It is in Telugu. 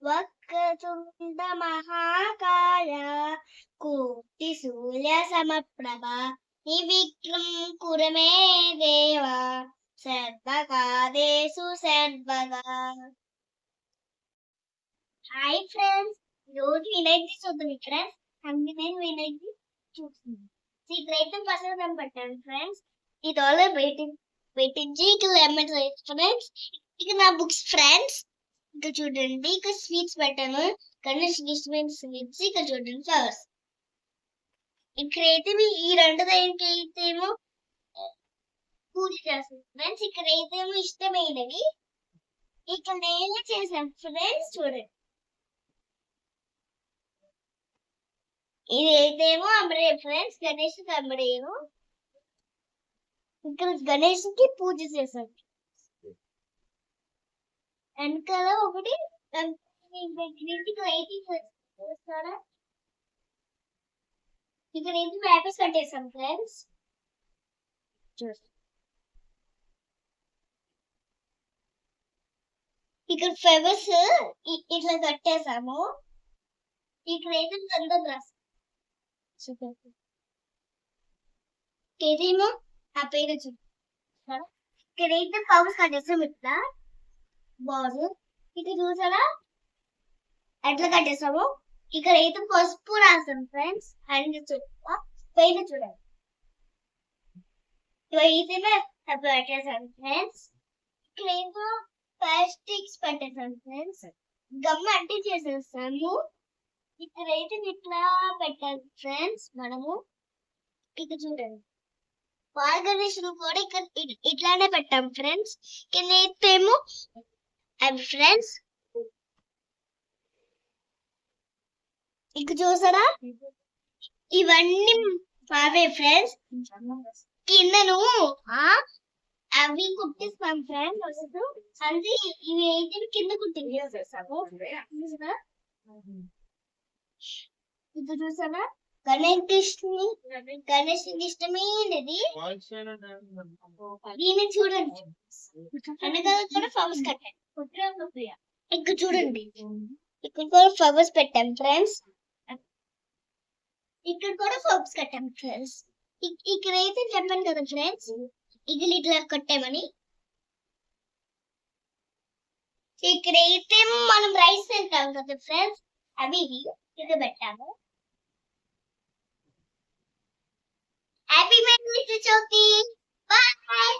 వక్రతుండ మహాకాయ కోటి సూర్య సమప్రభ నిర్విఘ్నం కురు మే దేవ సర్వకార్యేషు సర్వదా. హాయ్ ఫ్రెండ్స్, రోజు వినాయకుడి చూద్దాం. ఇక్కడ నేను వినాయకుడి చూస్తున్నాను. ఇక్కడైతే ప్రసాదం పెట్టాను ఫ్రెండ్స్. ఇది ఆల్ పెట్టించి ఇక్కడ లెమన్ రైస్ ఫ్రెండ్స్. ఇక నా బుక్స్ ఫ్రెండ్స్. ఇక్కడ చూడండి, ఇక్కడ స్వీట్స్ పెట్టాను. గణేష్ ఇష్టమైన స్వీట్స్. ఇక్కడ చూడండి ఫ్లవర్స్. ఇక్కడైతే ఈ రెండు దగ్గరికి అయితేమో పూజ చేస్తాను ఫ్రెండ్స్. ఇక్కడైతే ఇష్టమైనవి ఇక్కడ నేను చేశాను ఫ్రెండ్స్. చూడండి, ఇది అయితేమో అమరే ఫ్రెండ్స్. గణేష్ అమరేను. ఇక్కడ గణేష్ కి పూజ చేశాను. వెనకాల ఒకటి ఇక్కడ ఏంటి పేపర్స్ కట్టేసాం ఫ్రెండ్స్. ఇక్కడ ఫ్లవర్స్ ఇట్లా కట్టేసాము. ఇక్కడైతే గంధం రాసాం. ఇదేమో ఆ పేరు చూసారా. ఇక్కడైతే ఫ్లవర్స్ కట్టేసాం ఇట్లా బాగుంది. ఇక్కడ చూసారా ఎట్లా కట్టేసాము. ఇక్కడైతే పసుపు రాసాం ఫ్రెండ్స్. అండ్ పైన చూడండి ఇవైతేనే పెట్టేసాను ఫ్రెండ్స్. ఇక్కడేమో ప్లాస్టిక్స్ పెట్టేసాను ఫ్రెండ్స్. గమ్ అంటే చేసేసాము. ఇక్కడైతే ఇట్లా పెట్టాలి ఫ్రెండ్స్ మనము. ఇక్కడ చూడండి, ఆర్గనైజేషన్ కూడా ఇక్కడ ఇట్లానే పెట్టాం ఫ్రెండ్స్. కింద ఏమో అవి ఫ్రెండ్స్. ఇక్కడ చూసారా ఇవన్నీ మావే ఫ్రెండ్స్. కిందను అవి కుట్టిస్తాం ఫ్రెండ్స్. అంటే ఇవి అయితే కింద కుట్టిస్తాము. ఇది చూసారా గణేష్ ఇష్టమైనది. దీన్ని చూడండి, వెనకాల కూడా ఫ్లవర్స్ కట్టాను. ఇక్కడ చూడండి, ఇక్కడ కూడా ఫ్లవర్స్ పెట్టాం ఫ్రెండ్స్. ఇక్కడ కూడా ఫ్లవర్స్ కట్టాం ఫ్రెండ్స్. ఇక్కడైతే చెప్పాను కదా ఫ్రెండ్స్, ఇది ఇట్లా కట్టామని. ఇక్కడైతే మనం రైస్ తింటాం కదా ఫ్రెండ్స్, అవి ఇక్కడ పెట్టాము. హ్యాపీ చవితి. బాయ్.